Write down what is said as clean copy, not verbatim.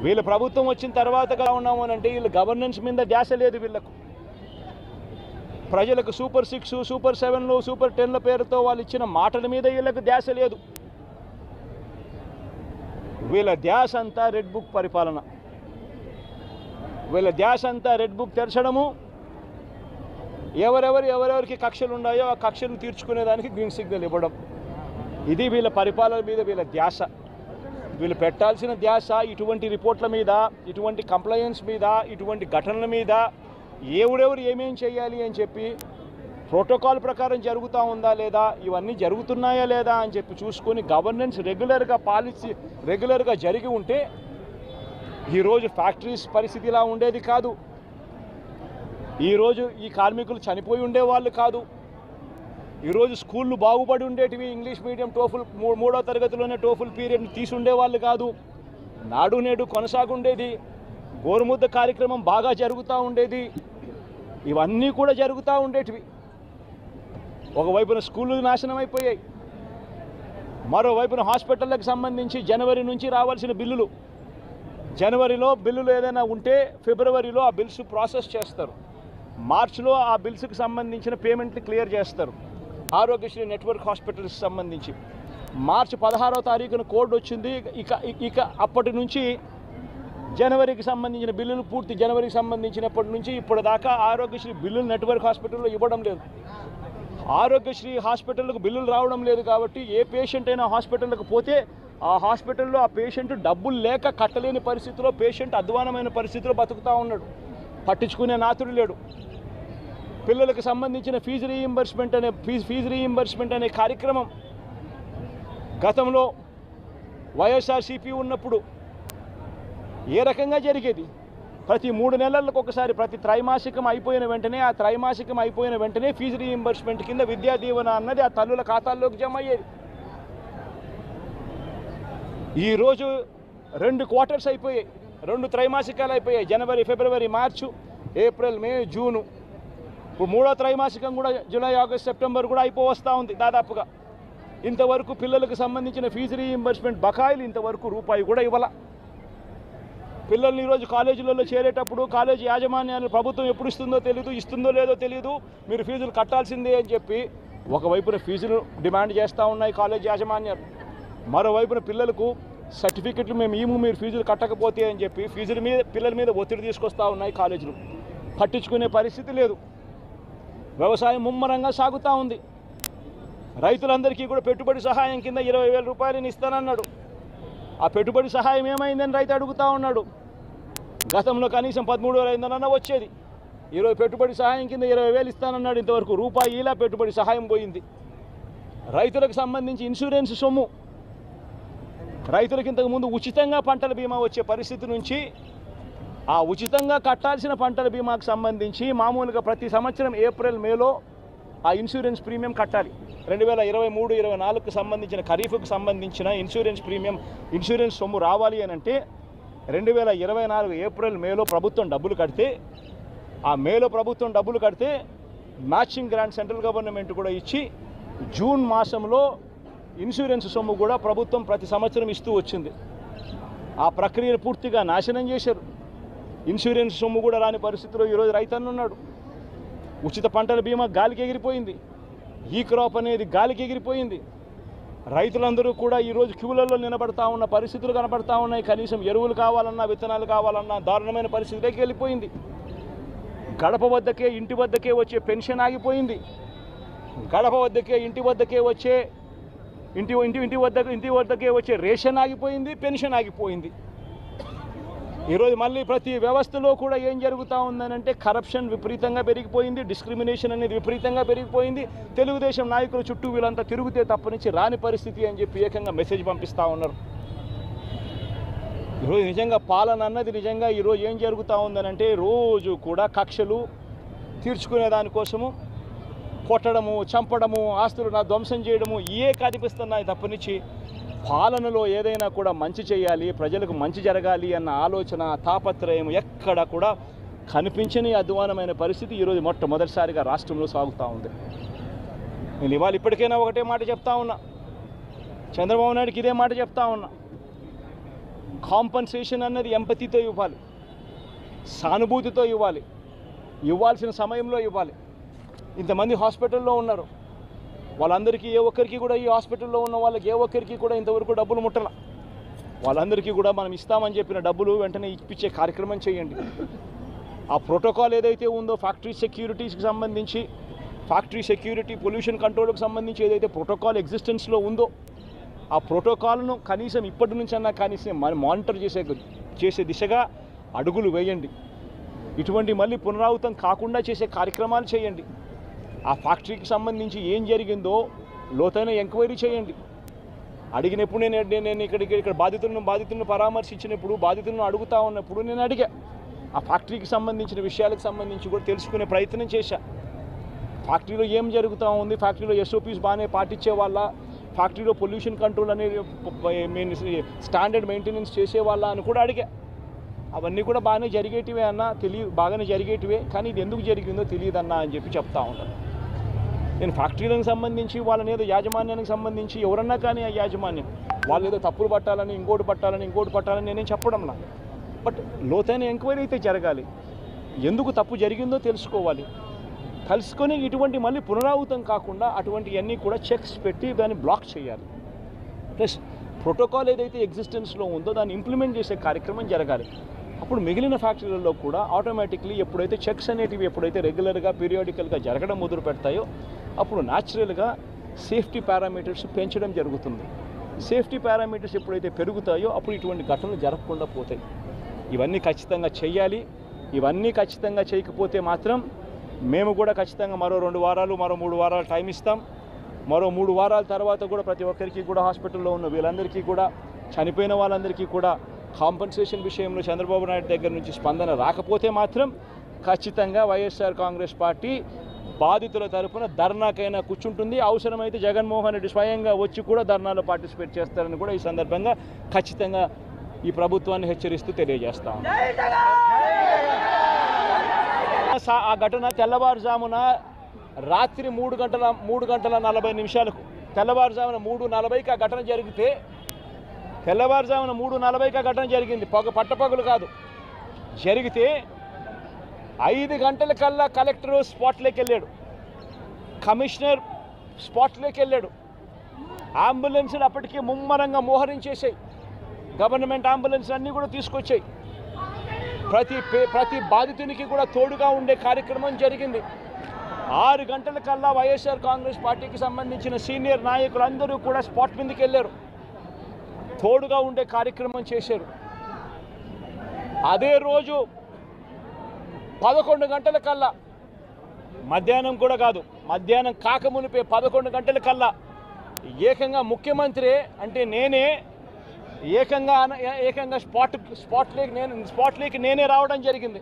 వీళ్ళ ప్రభుత్వం వచ్చిన తర్వాతగా ఉన్నాము అంటే వీళ్ళు గవర్నెన్స్ మీద ధ్యాస లేదు వీళ్ళకు. ప్రజలకు సూపర్ 6, సూపర్ 7, సూపర్ 10ల పేరుతో వాళ్ళు ఇచ్చిన మాటల మీద వీళ్ళకు ధ్యాస లేదు. వీళ్ళ ధ్యాస అంతా రెడ్ బుక్ పరిపాలన, వీళ్ళ ధ్యాస అంతా రెడ్ బుక్ తెరచడము, ఎవరెవరికి కక్షలు ఉన్నాయో ఆ కక్షలు తీర్చుకునేదానికి గ్రీన్ సిగ్నల్ ఇవ్వడం. ఇది వీళ్ళ పరిపాలన మీద వీళ్ళ ధ్యాస. వీళ్ళు పెట్టాల్సిన ధ్యాస ఇటువంటి రిపోర్ట్ల మీద, ఇటువంటి కంప్లైంట్స్ మీద, ఇటువంటి ఘటనల మీద ఎవరెవరు ఏమేం చేయాలి అని చెప్పి ప్రోటోకాల్ ప్రకారం జరుగుతూ ఉందా లేదా, ఇవన్నీ జరుగుతున్నాయా లేదా అని చెప్పి చూసుకొని గవర్నెన్స్ రెగ్యులర్గా పాలసీ రెగ్యులర్గా జరిగి ఉంటే ఈరోజు ఫ్యాక్టరీస్ పరిస్థితి ఇలా ఉండేది కాదు. ఈరోజు ఈ కార్మికులు చనిపోయి ఉండేవాళ్ళు కాదు. ఈరోజు స్కూళ్ళు బాగుపడి ఉండేటివి. ఇంగ్లీష్ మీడియం టోఫుల్ 3వ తరగతిలోనే టోఫుల్ పీరియడ్ని తీసుండేవాళ్ళు కాదు. నాడు నేడు కొనసాగుండేది. గోరుముద్ద కార్యక్రమం బాగా జరుగుతూ ఉండేది. ఇవన్నీ కూడా జరుగుతూ ఉండేటివి. ఒకవైపున స్కూళ్ళు నాశనం అయిపోయాయి, మరోవైపున హాస్పిటళ్ళకి సంబంధించి జనవరి నుంచి రావాల్సిన బిల్లులు, జనవరిలో బిల్లులు ఏదైనా ఉంటే ఫిబ్రవరిలో ఆ బిల్స్ ప్రాసెస్ చేస్తారు, మార్చిలో ఆ బిల్స్కి సంబంధించిన పేమెంట్ని క్లియర్ చేస్తారు. ఆరోగ్యశ్రీ నెట్వర్క్ హాస్పిటల్స్కి సంబంధించి మార్చి 16వ తారీఖున కోడ్ వచ్చింది. ఇక అప్పటి నుంచి జనవరికి సంబంధించిన బిల్లులు పూర్తి జనవరికి సంబంధించినప్పటి నుంచి ఇప్పటి దాకా ఆరోగ్యశ్రీ బిల్లులు నెట్వర్క్ హాస్పిటల్లో ఇవ్వడం లేదు. ఆరోగ్యశ్రీ హాస్పిటల్కు బిల్లులు రావడం లేదు కాబట్టి ఏ పేషెంట్ అయినా హాస్పిటల్కి పోతే ఆ హాస్పిటల్లో ఆ పేషెంట్ డబ్బులు లేక కట్టలేని పరిస్థితిలో, పేషెంట్ అధ్వానమైన పరిస్థితిలో బతుకుతూ ఉన్నాడు. పట్టించుకునే నాతుడు లేడు. పిల్లలకు సంబంధించిన ఫీజు రీయింబర్స్మెంట్ అనే కార్యక్రమం గతంలో వైఎస్ఆర్సీపీ ఉన్నప్పుడు ఏ రకంగా జరిగేది? ప్రతి 3 నెలలకు ఒకసారి, ప్రతి త్రైమాసికం అయిపోయిన వెంటనే, ఆ త్రైమాసికం అయిపోయిన వెంటనే ఫీజు రీయింబర్స్మెంట్ కింద విద్యా దీవెన అన్నది ఆ తల్లుల ఖాతాల్లోకి జమ అయ్యేది. ఈరోజు 2 క్వార్టర్స్ అయిపోయాయి, 2 త్రైమాసికాలు అయిపోయాయి. జనవరి, ఫిబ్రవరి, మార్చు, ఏప్రిల్, మే, జూను. ఇప్పుడు 3వ త్రైమాసికం కూడా జూలై, ఆగస్ట్, సెప్టెంబర్ కూడా అయిపోవస్తూ ఉంది దాదాపుగా. ఇంతవరకు పిల్లలకు సంబంధించిన ఫీజు రీయింబర్స్మెంట్ బకాయిలు ఇంతవరకు రూపాయి కూడా ఇవ్వాల. పిల్లల్ని ఈరోజు కాలేజీలలో చేరేటప్పుడు కాలేజీ యాజమాన్యాలు ప్రభుత్వం ఎప్పుడు ఇస్తుందో తెలియదు, ఇస్తుందో లేదో తెలియదు, మీరు ఫీజులు కట్టాల్సిందే అని చెప్పి ఒకవైపున ఫీజులు డిమాండ్ చేస్తూ ఉన్నాయి కాలేజీ యాజమాన్యాలు, మరోవైపున పిల్లలకు సర్టిఫికెట్లు మేము మీరు ఫీజులు కట్టకపోతే అని చెప్పి పిల్లల మీద ఒత్తిడి తీసుకొస్తూ ఉన్నాయి కాలేజీలు. పట్టించుకునే పరిస్థితి లేదు. వ్యవసాయం ముమ్మరంగా సాగుతూ ఉంది. రైతులందరికీ కూడా పెట్టుబడి సహాయం కింద 20,000 రూపాయలని ఇస్తానన్నాడు. ఆ పెట్టుబడి సహాయం ఏమైందని రైతు అడుగుతూ ఉన్నాడు. గతంలో కనీసం 13,500 వచ్చేది. ఈరోజు పెట్టుబడి సహాయం కింద 20,000 ఇస్తానన్నాడు. ఇంతవరకు రూపాయి ఇలా పెట్టుబడి సహాయం పోయింది. రైతులకు సంబంధించి ఇన్సూరెన్స్ సొమ్ము, రైతులకు ఇంతకుముందు ఉచితంగా పంటల బీమా వచ్చే పరిస్థితి నుంచి ఆ ఉచితంగా కట్టాల్సిన పంటల బీమాకు సంబంధించి మామూలుగా ప్రతి సంవత్సరం ఏప్రిల్, మేలో ఆ ఇన్సూరెన్స్ ప్రీమియం కట్టాలి. 2023-24కు సంబంధించిన ఖరీఫ్కు సంబంధించిన ఇన్సూరెన్స్ సొమ్ము రావాలి అని అంటే 2024 ఏప్రిల్, మేలో ప్రభుత్వం డబ్బులు కడితే, ఆ మేలో ప్రభుత్వం డబ్బులు కడితే మ్యాచింగ్ గ్రాంట్ సెంట్రల్ గవర్నమెంట్ కూడా ఇచ్చి జూన్ మాసంలో ఇన్సూరెన్స్ సొమ్ము కూడా ప్రభుత్వం ప్రతి సంవత్సరం ఇస్తూ వచ్చింది. ఆ ప్రక్రియను పూర్తిగా నాశనం చేశారు. ఇన్సూరెన్స్ సొమ్ము కూడా రాని పరిస్థితిలో ఈరోజు రైతన్న ఉన్నాడు. ఉచిత పంటల బీమా గాలికి ఎగిరిపోయింది. ఈ క్రాప్ అనేది గాలికి ఎగిరిపోయింది. రైతులందరూ కూడా ఈరోజు క్యూలలో నిలబడతా ఉన్న పరిస్థితులు కనబడతా ఉన్నాయి. కనీసం ఎరువులు కావాలన్నా, విత్తనాలు కావాలన్నా దారుణమైన పరిస్థితిలోకి వెళ్ళిపోయింది. గడప వద్దకే, ఇంటి వద్దకే వచ్చే పెన్షన్ ఆగిపోయింది. గడప వద్దకే, ఇంటి వద్దకే వచ్చే ఇంటి వద్దకే వచ్చే రేషన్ ఆగిపోయింది, పెన్షన్ ఆగిపోయింది. ఈరోజు మళ్ళీ ప్రతి వ్యవస్థలో కూడా ఏం జరుగుతూ ఉందనంటే కరప్షన్ విపరీతంగా పెరిగిపోయింది, డిస్క్రిమినేషన్ అనేది విపరీతంగా పెరిగిపోయింది. తెలుగుదేశం నాయకుల చుట్టూ వీళ్ళంతా తిరుగుతే తప్పనిచ్చి రాని పరిస్థితి అని చెప్పి ఏకంగా మెసేజ్ పంపిస్తూ ఉన్నారు. ఈరోజు నిజంగా పాలన అన్నది నిజంగా ఈరోజు ఏం జరుగుతూ ఉందనంటే రోజు కూడా కక్షలు తీర్చుకునే దానికోసము కొట్టడము, చంపడము, ఆస్తులు ధ్వంసం చేయడము ఇవే కనిపిస్తున్నాయి తప్పనిచ్చి పాలనలో ఏదైనా కూడా మంచి చేయాలి, ప్రజలకు మంచి జరగాలి అన్న ఆలోచన, తాపత్రయం ఎక్కడ కూడా కనిపించని అధ్వానమైన పరిస్థితి ఈరోజు మొట్టమొదటిసారిగా రాష్ట్రంలో సాగుతూ ఉంది. నేను ఇవాళ ఇప్పటికైనా ఒకటే మాట చెప్తా ఉన్నా, చంద్రబాబు నాయుడుకి ఇదే మాట చెప్తా ఉన్నా. కాంపన్సేషన్ అన్నది ఎంపతితో ఇవ్వాలి, సానుభూతితో ఇవ్వాలి, ఇవ్వాల్సిన సమయంలో ఇవ్వాలి. ఇంతమంది హాస్పిటల్లో ఉన్నారు, వాళ్ళందరికీ ఏ ఒక్కరికి కూడా, ఈ హాస్పిటల్లో ఉన్న వాళ్ళకి ఏ ఒక్కరికి కూడా ఇంతవరకు డబ్బులు ముట్టల. వాళ్ళందరికీ కూడా మనం ఇస్తామని చెప్పిన డబ్బులు వెంటనే ఇప్పించే కార్యక్రమం చేయండి. ఆ ప్రోటోకాల్ ఏదైతే ఉందో ఫ్యాక్టరీ సెక్యూరిటీస్కి సంబంధించి, ఫ్యాక్టరీ సెక్యూరిటీ పొల్యూషన్ కంట్రోల్కి సంబంధించి ఏదైతే ప్రోటోకాల్ ఎగ్జిస్టెన్స్లో ఉందో ఆ ప్రోటోకాల్ను కనీసం ఇప్పటి నుంచన్నా కనీసం మానిటర్ చేసే దిశగా అడుగులు వేయండి. ఇటువంటి మళ్ళీ పునరావృతం కాకుండా చేసే కార్యక్రమాలు చేయండి. ఆ ఫ్యాక్టరీకి సంబంధించి ఏం జరిగిందో లోతైన ఎంక్వైరీ చేయండి. అడిగినప్పుడు నేను ఇక్కడ బాధితులను పరామర్శించినప్పుడు, బాధితులను అడుగుతా ఉన్నప్పుడు నేను అడిగా, ఆ ఫ్యాక్టరీకి సంబంధించిన విషయాలకు సంబంధించి కూడా తెలుసుకునే ప్రయత్నం చేశా. ఫ్యాక్టరీలో ఏం జరుగుతూ ఉంది, ఫ్యాక్టరీలో ఎస్ఓపీస్ బాగానే పాటించే వాళ్ళ, ఫ్యాక్టరీలో పొల్యూషన్ కంట్రోల్ అనేది స్టాండర్డ్ మెయింటెనెన్స్ చేసేవాళ్ళ అని కూడా అడిగా. అవన్నీ కూడా బాగానే జరిగేటివే అన్న, బాగానే జరిగేటివే, కానీ ఇది ఎందుకు జరిగిందో తెలియదన్నా అని చెప్పి చెప్తా ఉంటాను. నేను ఫ్యాక్టరీలకు సంబంధించి వాళ్ళని ఏదో యాజమాన్యానికి సంబంధించి ఎవరన్నా కానీ ఆ యాజమాన్యం వాళ్ళు ఏదో తప్పులు పట్టాలని ఇంకోటి పట్టాలని నేనేం చెప్పడం నా. బట్ లోతైన ఎంక్వైరీ అయితే జరగాలి, ఎందుకు తప్పు జరిగిందో తెలుసుకోవాలి. తెలుసుకొని ఇటువంటి మళ్ళీ పునరావృతం కాకుండా అటువంటివన్నీ కూడా చెక్స్ పెట్టి దాన్ని బ్లాక్ చేయాలి. ప్లస్ ప్రోటోకాల్ ఏదైతే ఎగ్జిస్టెన్స్లో ఉందో దాన్ని ఇంప్లిమెంట్ చేసే కార్యక్రమం జరగాలి. అప్పుడు మిగిలిన ఫ్యాక్టరీలలో కూడా ఆటోమేటిక్లీ ఎప్పుడైతే చెక్స్ అనేటివి ఎప్పుడైతే రెగ్యులర్గా పీరియాడికల్గా జరగడం మొదలు పెడతాయో అప్పుడు న్యాచురల్గా సేఫ్టీ పారామీటర్స్ పెంచడం జరుగుతుంది. సేఫ్టీ పారామీటర్స్ ఎప్పుడైతే పెరుగుతాయో అప్పుడు ఇటువంటి ఘటనలు జరగకుండా పోతాయి. ఇవన్నీ ఖచ్చితంగా చేయాలి. ఇవన్నీ ఖచ్చితంగా చేయకపోతే మాత్రం మేము కూడా ఖచ్చితంగా మరో 2 వారాలు, మరో 3 వారాలు టైం ఇస్తాం. మరో 3 వారాల తర్వాత కూడా ప్రతి ఒక్కరికి కూడా హాస్పిటల్లో ఉన్న వీళ్ళందరికీ కూడా, చనిపోయిన వాళ్ళందరికీ కూడా కాంపన్సేషన్ విషయంలో చంద్రబాబు నాయుడు దగ్గర నుంచి స్పందన రాకపోతే మాత్రం ఖచ్చితంగా వైఎస్ఆర్ కాంగ్రెస్ పార్టీ బాధితుల తరఫున ధర్నాకైనా కూర్చుంటుంది. అవసరమైతే జగన్మోహన్ రెడ్డి స్వయంగా వచ్చి కూడా ధర్నాలో పార్టిసిపేట్ చేస్తారని కూడా ఈ సందర్భంగా ఖచ్చితంగా ఈ ప్రభుత్వాన్ని హెచ్చరిస్తూ తెలియజేస్తాం. ఆ ఘటన తెల్లవారుజామున రాత్రి 3:40 తెల్లవారుజామున 3:40కి ఆ ఘటన జరిగితే, తెల్లవారుజామున 3:40కి ఆ ఘటన జరిగింది, పట్టపగలు కాదు. జరిగితే 5 గంటలకల్లా కలెక్టరు స్పాట్లోకి వెళ్ళాడు, కమిషనర్ స్పాట్లోకి వెళ్ళాడు. అంబులెన్సులు అప్పటికే ముమ్మరంగా మోహరించేసాయి, గవర్నమెంట్ అంబులెన్స్ అన్నీ కూడా తీసుకొచ్చాయి. ప్రతి బాధితునికి కూడా తోడుగా ఉండే కార్యక్రమం జరిగింది. 6 గంటలకల్లా వైఎస్ఆర్ కాంగ్రెస్ పార్టీకి సంబంధించిన సీనియర్ నాయకులందరూ కూడా స్పాట్ మీదకి వెళ్ళారు, తోడుగా ఉండే కార్యక్రమం చేశారు. అదే రోజు 11 గంటలకల్లా, మధ్యాహ్నం కూడా కాదు, మధ్యాహ్నం కాకమునిపే 11 గంటలకల్లా ఏకంగా ముఖ్యమంత్రి అంటే నేనే ఏకంగా స్పాట్లోకి నేనే రావడం జరిగింది.